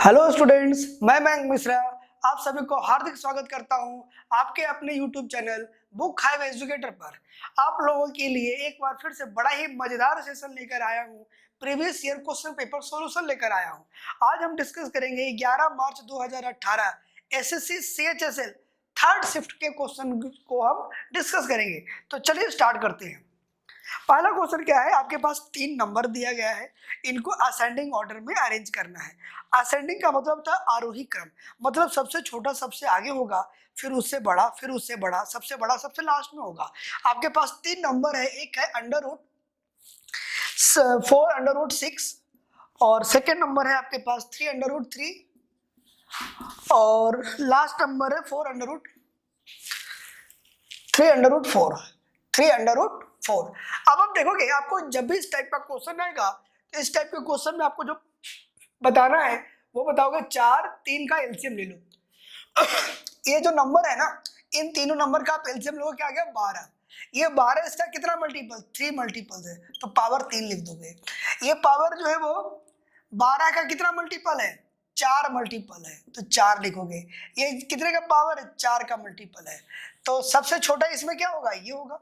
Hello students, मैं मयंक मिश्रा आप सभी को हार्दिक स्वागत करता हूं आपके अपने YouTube channel book hive educator पर। आप लोगों के लिए एक बार फिर से बड़ा ही मजेदार सेशन लेकर आया हूं। Previous year question paper solution लेकर आया हूं। आज हम डिस्कस करेंगे 11 मार्च 2018 एसएससी सीएचएसएल थर्ड शिफ्ट के क्वेश्चन को हम डिस्कस करेंगे। तो चलिए स्टार्ट करते हैं। पहला क्वेश्चन क्या है, आपके पास 3 नंबर दिया गया है, इनको असेंडिंग ऑर्डर में अरेंज करना है। असेंडिंग का मतलब था आरोही क्रम, मतलब सबसे छोटा सबसे आगे होगा, फिर उससे बड़ा, फिर उससे बड़ा, सबसे बड़ा सबसे लास्ट में होगा। आपके पास 3 नंबर है, एक है √4√6 और सेकेंड नंबर है आपके पास 3√3 और लास्ट नंबर है 3√4। अब आप देखोगे, आपको जब भी इस टाइप का क्वेश्चन आएगा तो इस टाइप के क्वेश्चन में आपको जो बताना है वो बताओगे 4 3 का एलसीएम ले लो। ये जो नंबर है ना, इन तीनों नंबर का आप एलसीएम लोगे, क्या आ गया 12। ये 12 इसका कितना मल्टीपल, 3 मल्टीपल है, तो पावर 3 लिख दोगे। ये पावर जो है वो 12 का कितना मल्टीपल है, 4 मल्टीपल है, तो 4 लिखोगे। ये कितने का पावर है, 4 का मल्टीपल है, तो सबसे छोटा इसमें क्या होगा, ये होगा,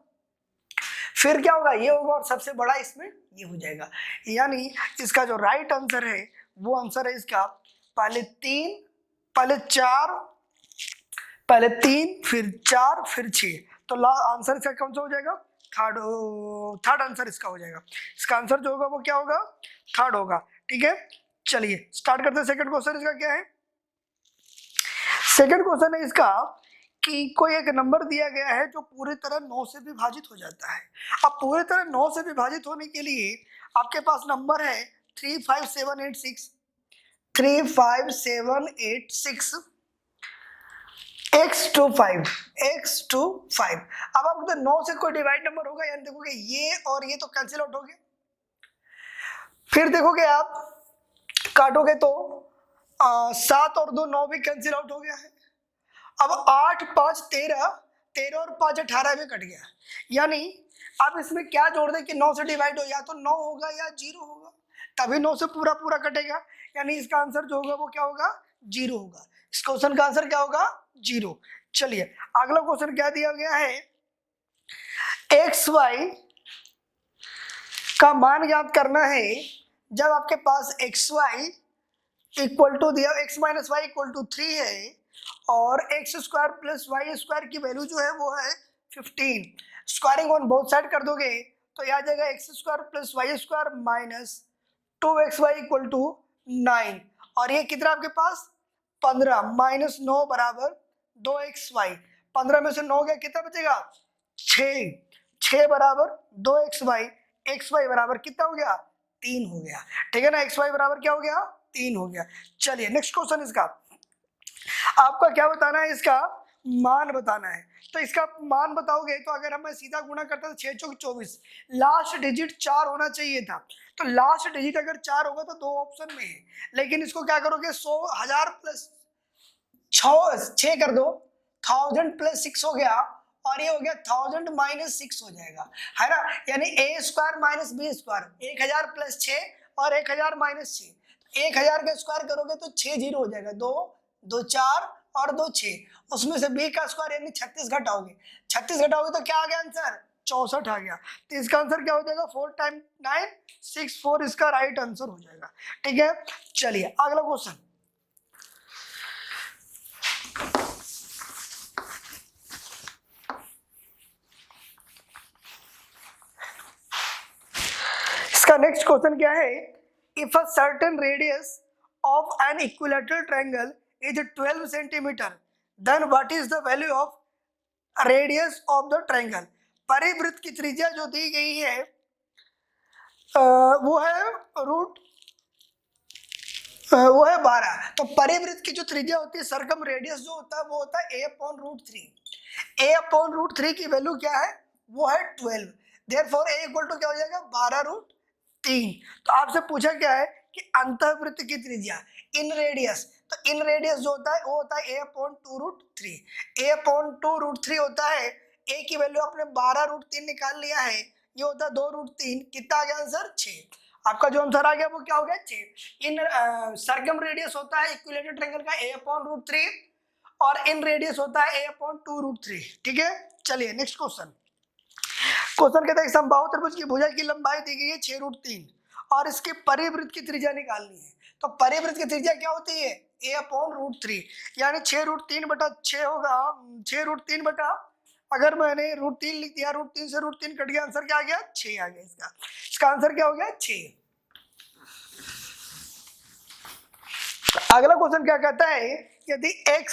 फिर क्या होगा, ये होगा, और सबसे बड़ा इसमें ये हो जाएगा। यानी इसका जो राइट आंसर है वो आंसर है इसका पहले 3 फिर 4 फिर 6, तो आंसर इसका कौन सा हो जाएगा, थर्ड आंसर इसका हो जाएगा। इसका आंसर जो होगा वो क्या होगा, थर्ड होगा। ठीक है, चलिए स्टार्ट करते हैं। सेकंड क्वेश्चन इसका क्या है, सेकंड क्वेश्चन है इसका कि कोई एक नंबर दिया गया है जो पूरी तरह 9 से विभाजित हो जाता है। अब पूरी तरह 9 से विभाजित होने के लिए आपके पास नंबर है 35786 x25 अब आप 9 से कोई डिवाइड नंबर होगा, यानी देखोगे ये और ये तो कैंसिल आउट हो गए। फिर देखोगे आप काटोगे तो 7 और 2 9 भी कैंसिल आउट हो गया है। अब 8 5 13 13 और 5 18 में कट गया। यानी आप इसमें क्या जोड़ दें कि 9 से डिवाइड हो, या तो 9 होगा या 0 होगा, तभी 9 से पूरा पूरा कटेगा। यानी इसका आंसर जो होगा वो क्या होगा, 0 होगा। इस क्वेश्चन का आंसर क्या होगा, 0। चलिए अगला क्वेश्चन क्या दिया गया है, एक्स वाई का मान ज्ञात करना है जब आपके पास एक्स वाई इक्वल टू दिया, x minus y equal to 3 है और x square plus y square की वैल्यू जो है वो है 15। स्क्वायरिंग ऑन बोथ साइड कर दोगे तो यह आ जाएगा x square plus y square minus 2xy equal to 9, और ये कितना आपके पास 15 माइनस 9 बराबर 2xy। 15 में से 9 गया, कितना बचेगा 6 बराबर 2xy, xy बराबर कितना हो गया 3 हो गया। ठीक है ना, xy बराबर क्या हो गया 3 हो गया। चलिए नेक्स्ट क्वेश्चन, इसका आपका क्या बताना है, इसका मान बताना है। तो इसका मान बताओगे तो अगर हम सीधा गुणा करते तो 6 चौक 24, लास्ट डिजिट 4 होना चाहिए था, तो लास्ट डिजिट अगर 4 होगा तो 2 ऑप्शन में है, लेकिन इसको क्या करोगे 100 1000 प्लस 6 कर दो, 1000 प्लस 6 हो गया, और ये हो गया 1000 माइनस 6 हो जाएगा, है ना। यानी A square minus B square, 1000 plus 6 और 1000 माइनस 6, 1000 का स्क्वायर करोगे तो 6 जीरो हो जाएगा, 2 2 4 और 2 6, उसमें से बी का स्क्वायर यानी 36 घटाओगे, 36 घटाओगे तो क्या आ गया आंसर 64 आ गया। तो इसका आंसर क्या हो जाएगा 4 टाइम 9 64, इसका राइट आंसर हो जाएगा। ठीक है, चलिए अगला क्वेश्चन, इसका नेक्स्ट क्वेश्चन क्या है, if a certain radius of an equilateral triangle is 12 centimetre then what is the value of radius of the triangle. परिवृत्त की त्रिज्या जो दी गई है वो है वो है 12। तो परिवृत्त की जो त्रिज्या होती है, सर्कम रेडियस जो होता है वो होता है a/√3। a/√3 की वैल्यू क्या है, वो है 12। देयरफॉर a इक्वल टू क्या हो जाएगा 12√3। तो आपसे पूछा क्या है कि अंतःवृत्त की त्रिज्या इन रेडियस, तो इन रेडियस जो होता है वो होता है a/2√3। a/2√3 होता है, a की वैल्यू आपने 12√3 निकाल लिया है, ये होता है 2√3, कितना आ गया आंसर 6। आपका जो आंसर आ गया वो क्या हो गया 6। इन सर्कम रेडियस होता है इक्विलेटरल ट्रायंगल का a/√3 और इन रेडियस होता है a/2√3। ठीक है, चलिए नेक्स्ट क्वेश्चन। क्वेश्चन कहता है समबाहु त्रिभुज की भुजा की लंबाई दी गई है 6√3 और इसके परिवृत्त की त्रिज्या निकालनी है। तो परिवृत्त की त्रिज्या क्या होती है a/√3, यानी 6√3/6 होगा। 6√3 बटा, अगर मैंने √3 लिख दिया, √3 से √3 कट गया, आंसर क्या आ गया 6 आ गया। इसका आंसर क्या हो गया 6। अगला क्वेश्चन क्या कहता है, यदि x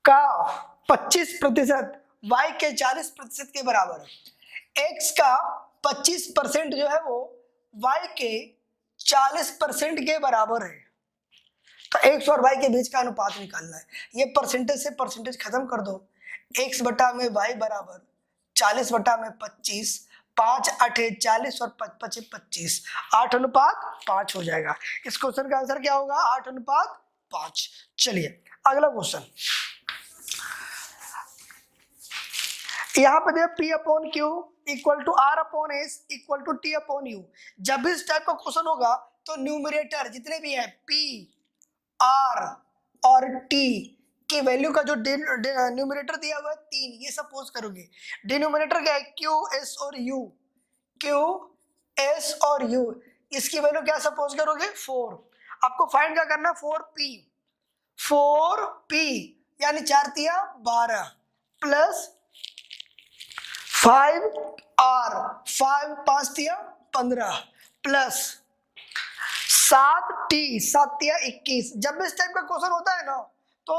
का 25% y के 40% के बराबर है, x का 25% जो है वो y के 40% के बराबर है, तो x और y के बीच का अनुपात निकालना है। ये परसेंटेज से परसेंटेज खत्म कर दो, x बटा में y बराबर 40 बटा में 25, 5 8 40 और 5 25, 8:5 हो जाएगा। इस क्वेश्चन का आंसर क्या होगा 8:5। चलिए अगला क्वेश्चन, यहाँ पे देखो P/Q equal to R/S equal to T/U। जब भी इस टाइप का क्वेश्चन होगा तो न्यूमरेटर जितने भी है P, R और T की वैल्यू का जो न्यूमरेटर दिया हुआ है 3, ये सपोज करोगे। डिनोमिनेटर क्या है Q, S और U, Q, S और U, इसकी वैल्यू क्या सपोज करोगे 4। आपको फाइंड क्या करना 4P यानी 4 तिया 12 प्लस 5R 5 तिया 15 प्लस 7T 7 तिया 21। जब भी इस टाइप का क्वेश्चन होता है ना तो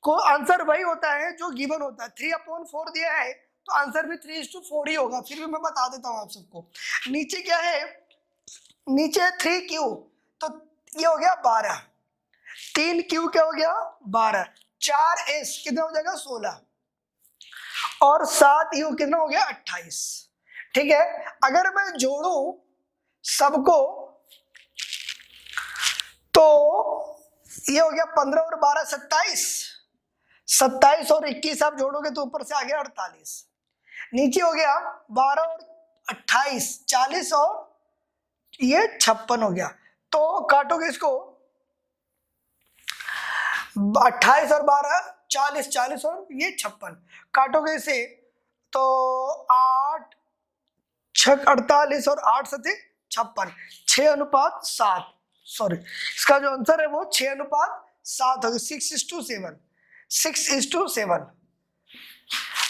को आंसर वही होता है जो गिवन होता है। 3/4 दिया है तो आंसर भी 3:4 ही होगा। फिर भी मैं बता देता हूं आप सबको। नीचे क्या है, नीचे 3Q तो ये हो गया 12, 3Q क्या हो गया 12, 4S कितना हो जाएगा 16 और 7U कितना हो गया 28। ठीक है, अगर मैं जोड़ू सबको तो ये हो गया 15 और 12 27, 27 और 21 आप जोड़ोगे तो ऊपर से आ गया 48। नीचे हो गया 12 और 28 40 और ये 56 हो गया। तो काटोगे इसको 28 और 12 40, 40 और ये 56, काटोगे इसे तो 8 6 48 और 8 7 56, 6:7। सॉरी, इसका जो आंसर है वो 6:7 होगा। 6:7, 6:7।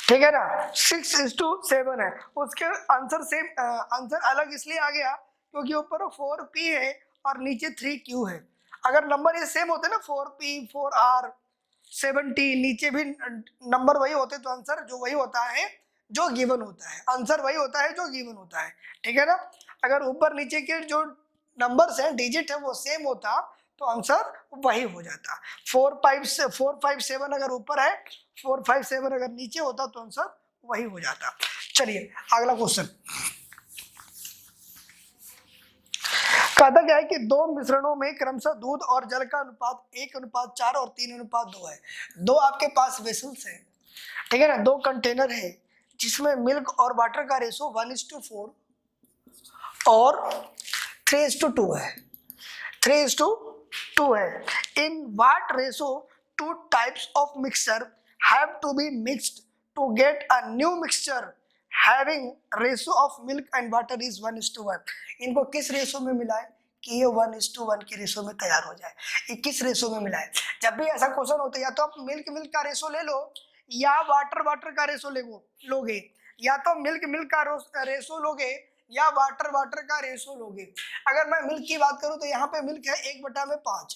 ठीक है ना, 6:7 है। उसके आंसर से आंसर अलग इसलिए आ गया क्योंकि ऊपर 4P है और नीचे 3Q है। अगर नंबर ये सेम होते ना 4P 4R 7T, नीचे भी नंबर वही होते तो आंसर जो वही होता है जो गिवन होता है, आंसर वही होता है जो गिवन होता है। ठीक है ना, अगर ऊपर नीचे के जो नंबर्स हैं डिजिट है वो सेम होता तो आंसर वही हो जाता। 457 अगर ऊपर है, 457 अगर नीचे होता तो आंसर वही हो जाता। चलिए अगला क्वेश्चन, कहता क्या है कि दो मिश्रणों में क्रमशः दूध और जल का अनुपात 1:4 और 3:2 है। दो आपके पास वेसल्स है, ठीक है ना, दो कंटेनर है जिसमें मिल्क और वाटर का रेशो 1:4 और 3:2 है, 3:2 है। In what ratio two types of mixture have to be mixed to get a new mixture having ratio of milk and water is 1:1। इनको किस रेशो में मिला है कि ये 1:1 के रेशो में तैयार हो जाए, ये किस रेशो में मिला है। जब भी ऐसा क्वेश्चन होता है या तो आप मिल्क का रेशो ले लो या वाटर का रेशो लोगे, या तो मिल्क का रेशो लोगे या वाटर का रेशो लोगे। अगर मैं मिल्क की बात करूं तो यहाँ पे मिल्क है 1/5,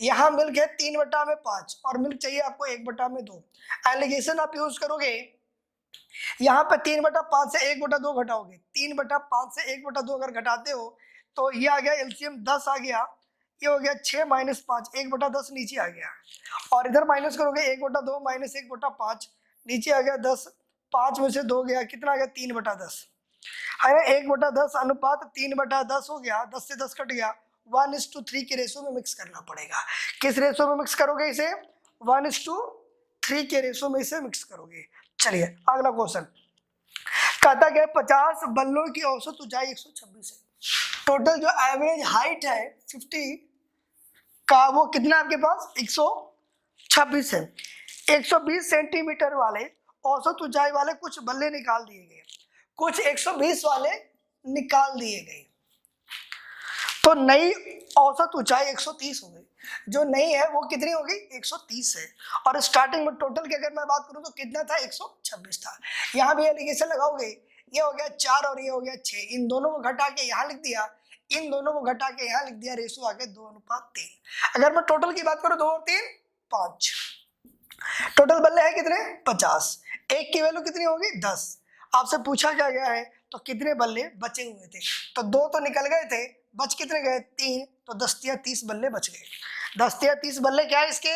यहाँ मिल्क है 3/5 और मिल्क चाहिए आपको 1/2। एलिगेशन आप यूज करोगे, यहाँ पे 3/5 से 1/2 घटाओगे, 3/5 से 1/2 अगर घटाते हो तो ये आ गया एलसीएम 10 आ गया, ये हो गया 6 - 5, 1/10 नीचे आ गया। और इधर माइनस करोगे 1/2 माइनस 1/5 नीचे आ गया 10, 5 में से 2 गया, कितना आ गया 3/10 है ना। 1/10 अनुपात 3/10 हो गया, 10 से 10 कट गया, 1:3 के रेशो में मिक्स करना पड़ेगा। किस रेशो में मिक्स करोगे इसे, 1:3 के रेशो में इसे मिक्स करोगे। चलिए अगला क्वेश्चन, कहता क्या 50 बल्लों की औसत ऊंचाई 126 है। टोटल जो एवरेज हाइट है 50 का वो कितना आपके पास 126 है। 120 सेंटीमीटर वाले औसत ऊंचाई वाले कुछ बल्ले निकाल दिए गए, कुछ 120 वाले निकाल दिए गए, तो नई औसत ऊंचाई 130 हो गई। जो नई है वो कितनी हो गई 130 है। और स्टार्टिंग में टोटल की अगर मैं बात करूं तो कितना था 126 था। यहाँ भी एलिगेशन लगाओगे, ये हो गया 4 और ये हो गया 6, इन दोनों को घटा के यहाँ लिख दिया, इन दोनों को घटा के यहाँ लिख दिया, रेशो आ गया 2:3। अगर मैं टोटल की बात करूं 2 और 3 5, टोटल बल्ले हैं कितने 50, एक की वैल्यू कितनी होगी 10। आपसे पूछा क्या गया है तो कितने बल्ले बचे हुए थे, तो 2 तो निकल गए थे, बच कितने गए 3, तो 10 या 30 बल्ले बच गए। 10 या 30 बल्ले क्या है इसके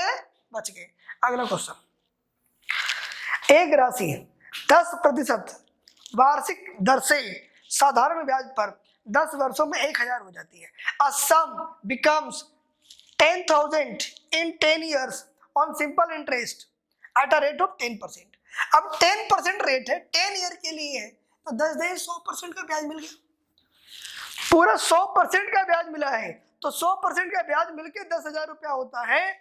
बच गए। अगला क्वेश्चन, एक राशि 10% वार्षिक दर से साधारण ब्याज पर 10 वर्षों में 1000 हो जाती है। A sum becomes 10,000 in 10 years on simple interest at a rate of 10%। अब 10% रेट है, 10 ईयर के लिए है, तो 10 दिन 100% का ब्याज मिल गया, पूरा 100% का ब्याज मिला है। तो 100% का ब्याज मिलके 10,000 रुपया होता है,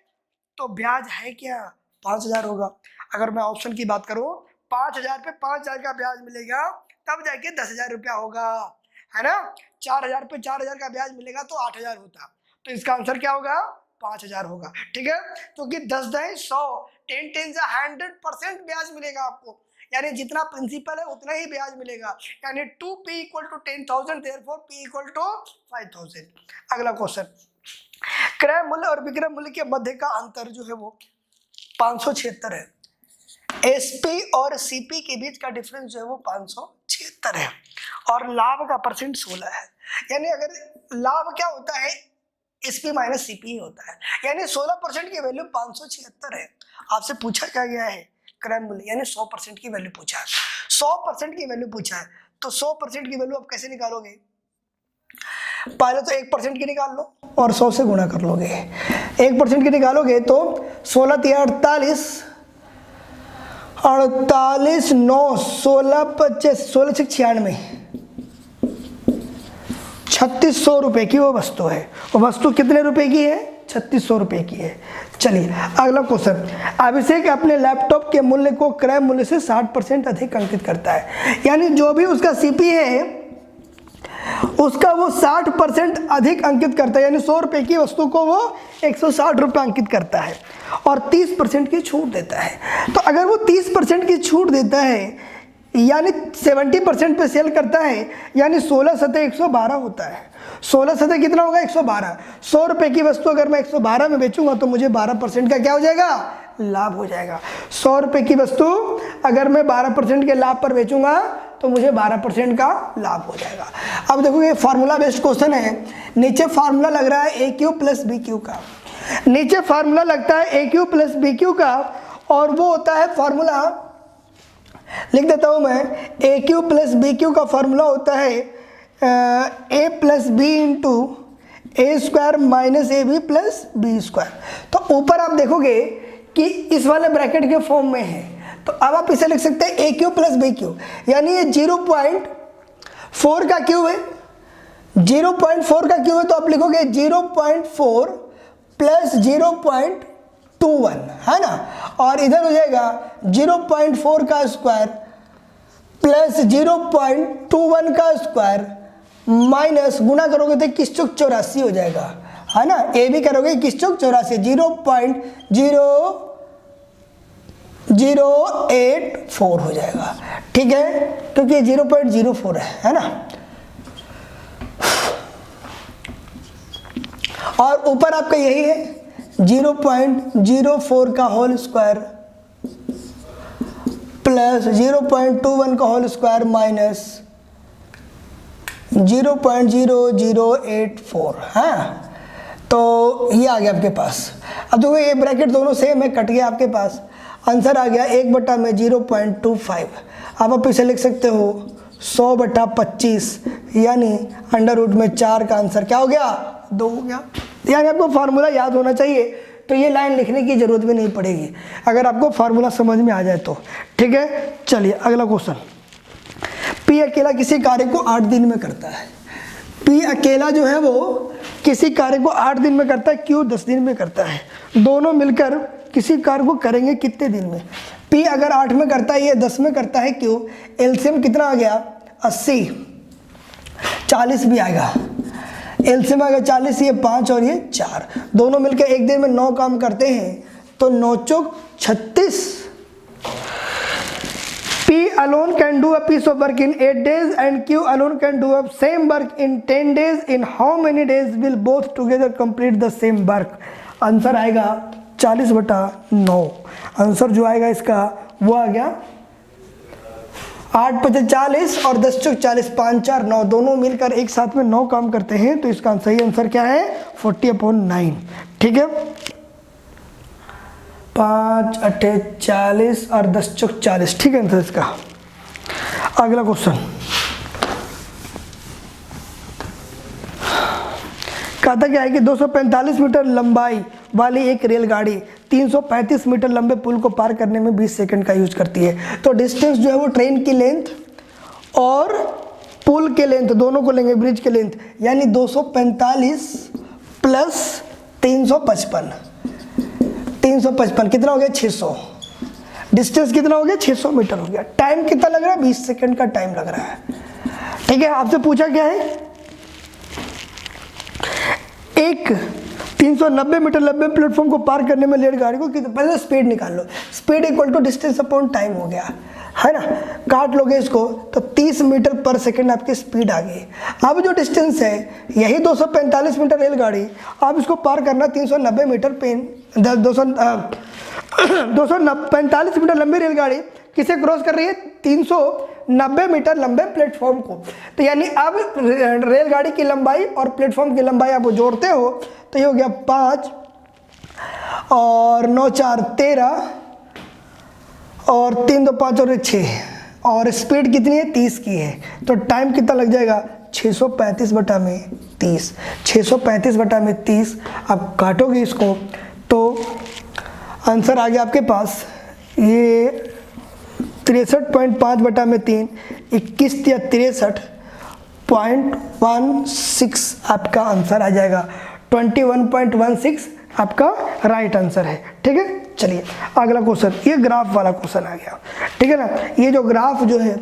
तो ब्याज है क्या 5,000 होगा। अगर मैं ऑप्शन की बात करूं 5,000 पे 5,000 का ब्याज मिलेगा तब जाके 10,000 रुपया होगा, है ना। 4,000 पे 4,000 का ब्याज मिलेगा तो 8,000 होता, तो इसका आंसर क्या होगा 5,000 होगा। ठीक है, क्योंकि 10 10 100, 10 10 100% ब्याज मिलेगा आपको, यानी जितना प्रिंसिपल है उतना ही ब्याज मिलेगा, यानी 2p = 10,000, देयरफॉर p = 5,000। अगला क्वेश्चन, क्रय मूल्य और विक्रय मूल्य के मध्य का अंतर जो है वो 576 है। एसपी और सीपी के बीच का डिफरेंस जो है वो 576 है, और लाभ का परसेंट 16 है। यानी अगर लाभ क्या होता है एसपी माइनस सीपी होता है, यानी 16% की वैल्यू 576 है। आपसे पूछा क्या गया है क्रय मूल्य, यानी 100% की वैल्यू पूछा है, 100% की वैल्यू पूछा है, तो 100% की वैल्यू आप कैसे निकालोगे, पहले तो 1% की निकाल लो और 100 से गुणा कर लोगे। 1% की निकालोगे तो 16 × 48, 48 9 16 25 16 96, 3600 रुपए की वो वस्तु है। वो वस्तु कितने रुपए की है 3600 रुपए की है। चलिए अगला क्वेश्चन, अभिषेक अपने लैपटॉप के मूल्य को क्रय मूल्य से 60% अधिक अंकित करता है, यानी जो भी उसका सीपी है उसका वो 60% अधिक अंकित करता है, यानी 100 रुपए की वस्तु को वो 160 रुपये अंकित करता है और 30% की छूट देता है। तो अगर वो 30% की छूट देता है यानी 70% पे सेल करता है, यानी 16 सतह 112 होता है। 16 सतह कितना होगा 112। 100 रुपए की वस्तु अगर मैं 112 में बेचूंगा तो मुझे 12% का क्या हो जाएगा लाभ हो जाएगा। 100 रुपए की वस्तु अगर मैं 12% के लाभ पर बेचूंगा तो मुझे 12% का लाभ हो जाएगा। अब देखो ये फार्मूला बेस्ड क्वेश्चन है, नीचे फार्मूला लग रहा है ए क्यू प्लस बी क्यू का, नीचे फार्मूला लगता है ए क्यू प्लस बी क्यू का, और वो होता है फार्मूला, लिख देता हूं मैं, A cube plus B cube का फार्मूला होता है A plus B into A square minus A B plus B square. तो ऊपर आप देखोगे कि इस वाले ब्रैकेट के फॉर्म में है, तो अब आप इसे लिख सकते हैं ए क्यू प्लस बी क्यू, यानी ये 0.4 का क्यूब है, 0.4 का क्यूब है, तो आप लिखोगे 0.4 प्लस 0.21, है ना, और इधर हो जाएगा 0.4 का स्क्वायर प्लस 0.21 का स्क्वायर माइनस गुना करोगे तो 21 चौक 84 हो जाएगा, है ना, ए भी करोगे 21 चौक 84, 0.0084 हो जाएगा। ठीक है, क्योंकि 0.04 है ना। और ऊपर आपका यही है 0.04 का होल स्क्वायर प्लस 0.21 का होल स्क्वायर माइनस 0.0084, हाँ, तो ये आ गया आपके पास। अब देखो ये ब्रैकेट दोनों सेम है, कट गया आपके पास, आंसर आ गया 1/0.25। अब आप इसे लिख सकते हो 100/25, यानी अंडर रूट में 4 का आंसर क्या हो गया 2 हो गया। यानी आपको फार्मूला याद होना चाहिए, तो ये लाइन लिखने की जरूरत भी नहीं पड़ेगी अगर आपको फार्मूला समझ में आ जाए तो। ठीक है, चलिए अगला क्वेश्चन, पी अकेला किसी कार्य को 8 दिन में करता है। P अकेला जो है वो किसी कार्य को 8 दिन में करता है, Q 10 दिन में करता है। दोनों मिलकर किसी कार्य को करेंगे कितने दिन में? P अगर 8 में करता है, ये 10 में करता है Q, एलसीएम कितना आ गया? 80, 40 भी आएगा। एलसीएम आ गया 40, ये 5 और ये 4, दोनों मिलकर एक दिन में 9 काम करते हैं, तो 9 चौक 36। P alone can do a piece of work in 8 days and Q alone can do a same work in 10 days. In how many days will both together complete the same work? Answer आएगा 40/9। Answer जो आएगा इसका वो आ गया 8 × 5 = 40 और 10 चौक 40, 5 4 9, दोनों मिलकर एक साथ में 9 काम करते हैं, तो इसका सही आंसर क्या है? 40/9। ठीक है, 5 8 40 और 10 चौक 40। ठीक है आंसर इसका। अगला क्वेश्चन कहता क्या है कि 245 मीटर लंबाई वाली एक रेलगाड़ी 335 मीटर लंबे पुल को पार करने में 20 सेकंड का यूज करती है। तो डिस्टेंस जो है वो ट्रेन की लेंथ और पुल के लेंथ दोनों को लेंगे, ब्रिज के लेंथ, यानी 245 प्लस 355, 355 कितना हो गया? 600। डिस्टेंस कितना हो गया? 600 मीटर हो गया। टाइम कितना लग रहा है? 20 सेकंड का टाइम लग रहा है। ठीक है, आपसे पूछा क्या है? एक 390 मीटर लंबे प्लेटफॉर्म को पार करने में रेलगाड़ी को कितना, पहले स्पीड निकाल लो। Speed equal to distance upon time हो गया, है ना। काट लोगे इसको तो 30 मीटर पर सेकंड आपकी स्पीड आ गई। अब जो डिस्टेंस है यही 245 मीटर रेलगाड़ी, आप इसको पार करना 390 मीटर पेन 245 मीटर लंबी रेलगाड़ी किसे क्रॉस कर रही है? 390 मीटर लंबे प्लेटफॉर्म को। तो यानी अब रेलगाड़ी की लंबाई और प्लेटफॉर्म की लंबाई आप जोड़ते हो तो ये हो गया 5 और 9 4 13 और 3 2 5 और 6, और स्पीड कितनी है? 30 की है। तो टाइम कितना लग जाएगा? 635/30, 635/30। आप काटोगे इसको तो आंसर आ गया आपके पास ये 63.5/3, 21 या 63.16 आपका आंसर आ जाएगा। 21.16 आपका राइट आंसर है। ठीक है, चलिए अगला क्वेश्चन, ये ग्राफ वाला क्वेश्चन आ गया। ठीक है ना। ये जो ग्राफ जो है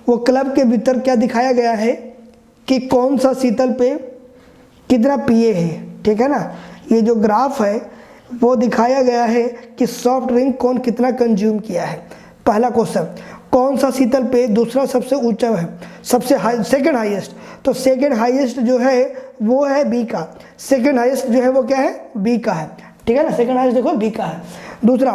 वो क्लब के भीतर क्या दिखाया गया है कि कौन सा शीतल पे कितना पिए है। ठीक है ना, ये जो ग्राफ है वो दिखाया गया है कि सॉफ्ट ड्रिंक कौन कितना कंज्यूम किया है। पहला क्वेश्चन, कौन सा शीतल पे दूसरा सबसे ऊंचा है, सबसे हाई, सेकंड हाईएस्ट। तो सेकंड हाईएस्ट जो है वो है बी का, सेकंड हाईएस्ट जो है वो क्या है? बी का है। ठीक है ना, सेकंड हाईएस्ट देखो बी का है। दूसरा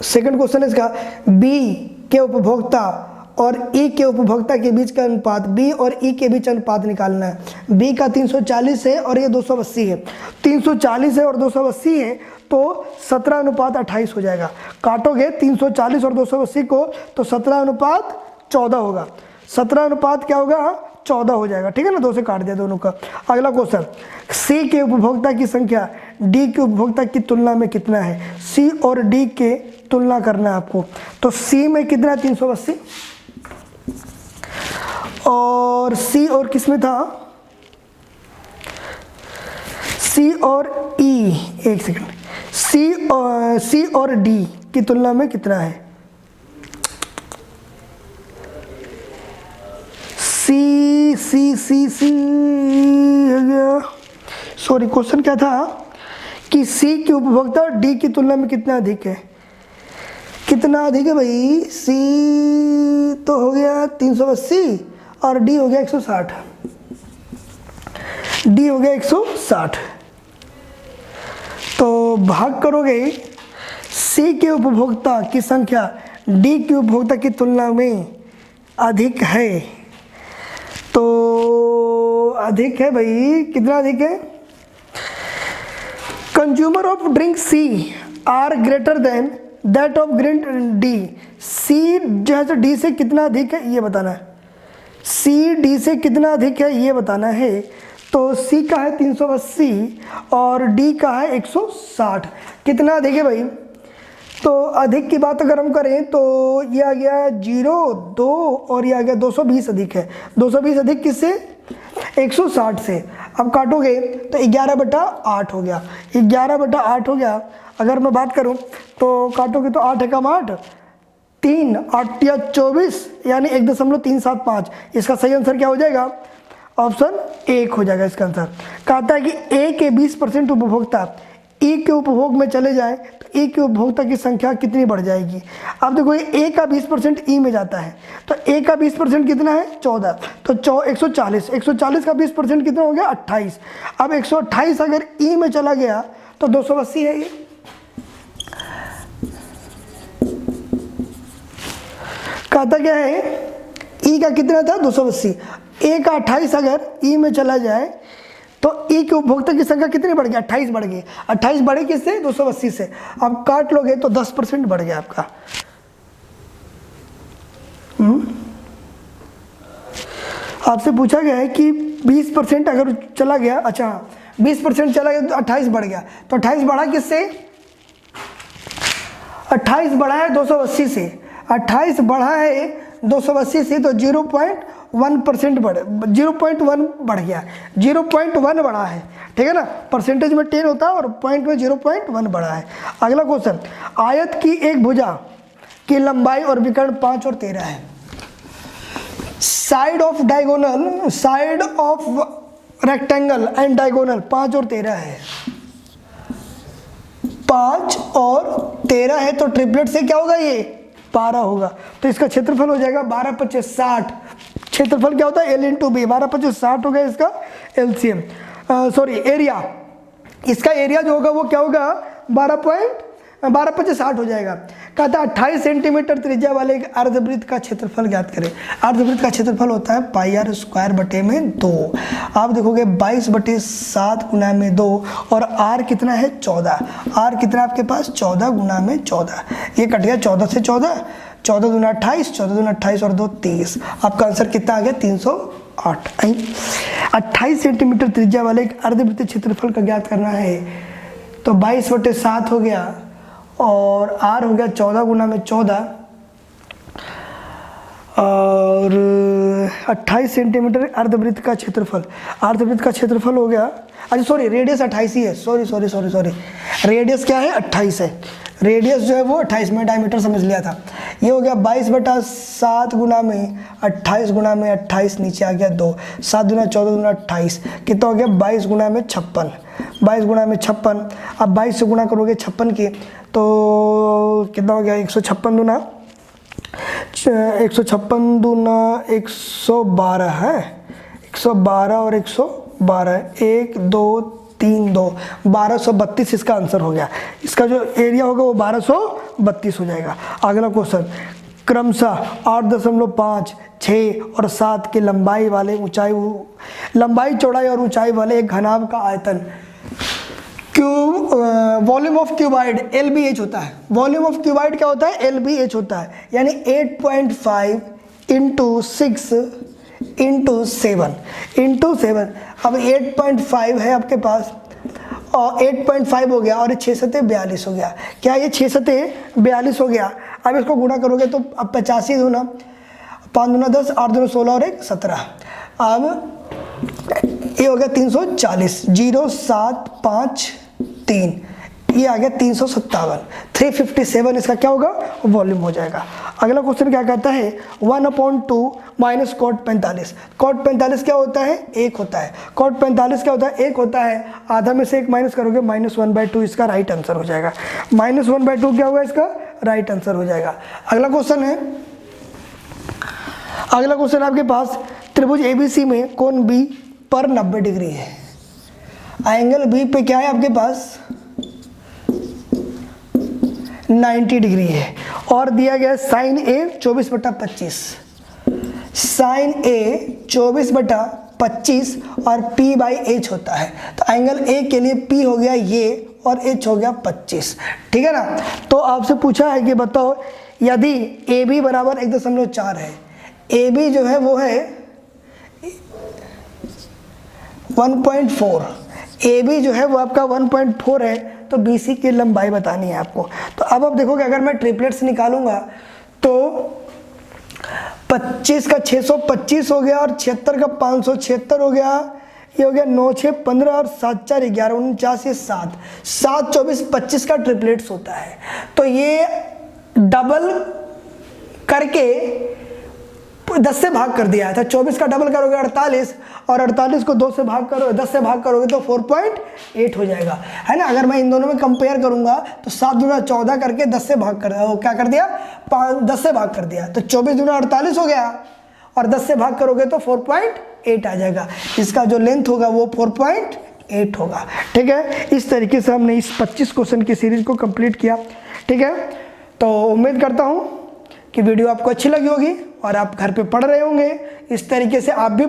सेकंड क्वेश्चन है इसका, बी के उपभोक्ता और ई के उपभोक्ता के बीच का अनुपात, बी और ई के बीच अनुपात निकालना है। बी का 340 है और ये 280 है। 340 है और 280 है तो 17:28 हो जाएगा। काटोगे 340 और 280 को तो 17:14 होगा। 17 क्या होगा? 14 हो जाएगा। ठीक है ना, 2 से काट दिया दोनों का। अगला क्वेश्चन, सी के उपभोक्ता की संख्या डी के उपभोक्ता की तुलना में कितना है? सी और डी के तुलना करना है आपको। तो सी में कितना? 380 और सी और किस में था? सी और ई, एक सेकंड, सी और डी की तुलना में कितना है? सी हो गया। सॉरी, क्वेश्चन क्या था कि सी के उपभोक्ता डी की तुलना में कितना अधिक है? कितना अधिक है भाई? सी तो हो गया 380 और डी हो गया 160। डी हो गया 160। तो भाग करोगे सी के उपभोक्ता की संख्या डी के उपभोक्ता की तुलना में अधिक है, तो अधिक है भाई, कितना अधिक है? Consumer of drink C are greater than that of drink D. C जो है डी से कितना अधिक है ये बताना है। सी डी से कितना अधिक है ये बताना है। तो सी का है 380 और डी का है 160। कितना अधिक है भाई? तो अधिक की बात अगर हम करें तो ये आ गया 0, 2 और ये आ गया 220 अधिक है। 220 अधिक किससे? 160 से। अब काटोगे तो 11/8 हो गया। 11/8 हो गया। अगर मैं बात करूं तो काटोगे तो 8 एकम 8, 3 8 या 24 यानी 1.375। इसका सही आंसर क्या हो जाएगा? ऑप्शन 1 हो जाएगा इसका आंसर। कहता है कि ए के 20% उपभोक्ता ई के उपभोग में चले जाएं तो ई के उपभोक्ता की संख्या कितनी बढ़ जाएगी? अब देखो ए का 20% ई में जाता है तो ए का 20% कितना है? 14। तो 140 140 का 20% कितना हो गया? 28। अब 128 अगर ई में चला गया तो 280 है ये। कहता क्या है? ई का कितना था? 280। ए का 28 अगर ई में चला जाए तो ई के उपभोक्ता की संख्या कितनी बढ़ गई? 28 बढ़ गई। 28 बढ़े किससे? 280 से। अब काट लोगे तो 10% बढ़ गया आपका। आपसे पूछा गया है कि 20% अगर चला गया, अच्छा 20% चला गया तो 28 बढ़ गया, तो 28 बढ़ा किससे? 28 बढ़ा है 280 से। 28 बढ़ा है 280 से तो 0.1% बढ़ 0.1 बढ़ गया। 0.1 बढ़ा है, ठीक है ना। परसेंटेज में 10 होता है और पॉइंट में 0.1 बढ़ा है। अगला क्वेश्चन, आयत की एक भुजा की लंबाई और विकर्ण 5 और 13 है। Side of rectangle and diagonal 5 और 13 है। 5 और 13 है तो ट्रिपलेट से क्या होगा? ये 12 होगा। तो इसका क्षेत्रफल हो जाएगा 12 25 60। क्षेत्रफल क्या होता है? L × B। 12 25 60 हो गया इसका LCM, सॉरी एरिया। इसका एरिया जो होगा वो क्या होगा? 12 25 60 हो जाएगा। कहता है 28 सेंटीमीटर त्रिज्या वाले एक अर्धवृत्त का क्षेत्रफल ज्ञात करें। अर्धवृत्त का क्षेत्रफल होता है πr² / 2। आप देखोगे 22/7 गुना में 2 और r कितना है? 14। r कितना आपके पास? 14 गुना में 14। ये कट गया 14 से 14, 14 दूना 28, 14 दूना 28 और 2 30। आपका आंसर कितना आ गया? 308। 28 सेंटीमीटर त्रिज्या वाले एक अर्धवृत्तीय क्षेत्रफल का ज्ञात करना है। तो 22/7 हो गया और r हो गया 14 गुना में 14 और 28 सेंटीमीटर अर्धवृत्त का क्षेत्रफल। अर्धवृत्त का क्षेत्रफल हो गया, अच्छा सॉरी रेडियस 28 ही है। सॉरी रेडियस क्या है? 28 है। रेडियस जो है वो 28 में, डायमीटर समझ लिया था। ये हो गया 22/7 गुना में 28 गुना में 28, नीचे आ गया 2, 7 दूना 14 दूना 28, कितना हो गया? 22 गुना में 56। 22 गुना में 56। अब 22 से गुना करोगे 56 की तो कितना हो गया? 156 दूना 112 है। 112 और 112, 1 2 3 2 1232 इसका आंसर हो गया। इसका जो एरिया होगा वो 1232 हो जाएगा। अगला क्वेश्चन, क्रमशः 8.5, 6 और 7 के लंबाई चौड़ाई और ऊंचाई वाले एक घनाभ का आयतन वॉल्यूम ऑफ क्यूबाइड LBH होता है। वॉल्यूम ऑफ क्यूबाइड क्या होता है? LBH होता है। यानी 8.5 × 6 × 7 अब 8.5 है आपके पास और 8.5 हो गया और 6 सते 42 हो गया। क्या ये 6 सते 42 हो गया? अब इसको गुणा करोगे तो अब 85 दूना 5 दूना 10, 8 दूना 16 और 1 17। अब ये हो गया 340, 0 7 5 3, ये आ गया 357। 357 इसका क्या होगा? वॉल्यूम हो जाएगा। अगला क्वेश्चन क्या कहता है? 1/2 - cot 45। cot 45 क्या होता है? 1 होता है। cot 45 क्या होता है? 1 होता है। आधा में से 1 माइनस करोगे -1/2 इसका राइट आंसर हो जाएगा। -1/2 क्या होगा? इसका राइट आंसर हो जाएगा। अगला क्वेश्चन है, अगला क्वेश्चन आपके पास, त्रिभुज ABC में कोण B पर 90 डिग्री है। एंगल B पे क्या है आपके पास? 90 डिग्री है और दिया गया sin A 24/25, sin A 24/25 और P/H होता है। तो एंगल A के लिए P हो गया ये और H हो गया 25, ठीक है ना। तो आपसे पूछा है कि बताओ यदि AB बराबर 1.4 है, AB जो है वो है 1.4, AB जो है वो आपका 1.4 है, तो तो BC की लंबाई बतानी है आपको। तो अब आप देखोगे अगर मैं ट्रिपलेट्स निकालूंगा तो 25 का 625 हो गया और 76 का 576 हो गया, ये हो गया 9 6 15 और 7 4 11 49, ये 7 7 24 25 का ट्रिपलेट्स होता है। तो ये डबल करके 10 से भाग कर दिया था। 24 का डबल करोगे 48 और 48 को 2 से भाग करो 10 से भाग करोगे तो 4.8 हो जाएगा, है ना। अगर मैं इन दोनों में कंपेयर करूंगा तो 7 दूना 14 करके 10 से भाग कर क्या कर दिया 10 से भाग कर दिया, तो 24 दूना 48 हो गया और 10 से भाग करोगे तो 4.8 आ जाएगा। इसका जो लेंथ होगा वो 4.8 होगा। ठीक है, इस तरीके से हमने इस 25 क्वेश्चन की सीरीज को कंप्लीट किया। ठीक है, तो उम्मीद करता हूँ कि वीडियो आपको अच्छी लगी होगी और आप घर पे पढ़ रहे होंगे। इस तरीके से आप भी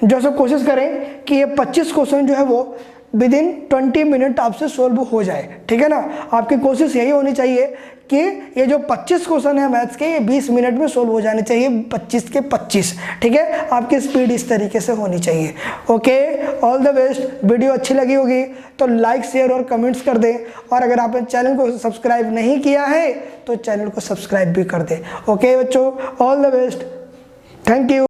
जो सो कोशिश करें कि ये 25 क्वेश्चन जो है वो विद इन 20 मिनट आपसे सोल्व हो जाए। ठीक है ना, आपकी कोशिश यही होनी चाहिए कि ये जो 25 क्वेश्चन है मैथ्स के, ये 20 मिनट में सोल्व हो जाने चाहिए, 25 के 25। ठीक है, आपकी स्पीड इस तरीके से होनी चाहिए। Okay, all the best. Video अच्छी लगी होगी तो लाइक शेयर और कमेंट्स कर दें, और अगर आपने चैनल को सब्सक्राइब नहीं किया है तो चैनल को सब्सक्राइब भी कर दें। ओके बच्चों, all the best, thank you.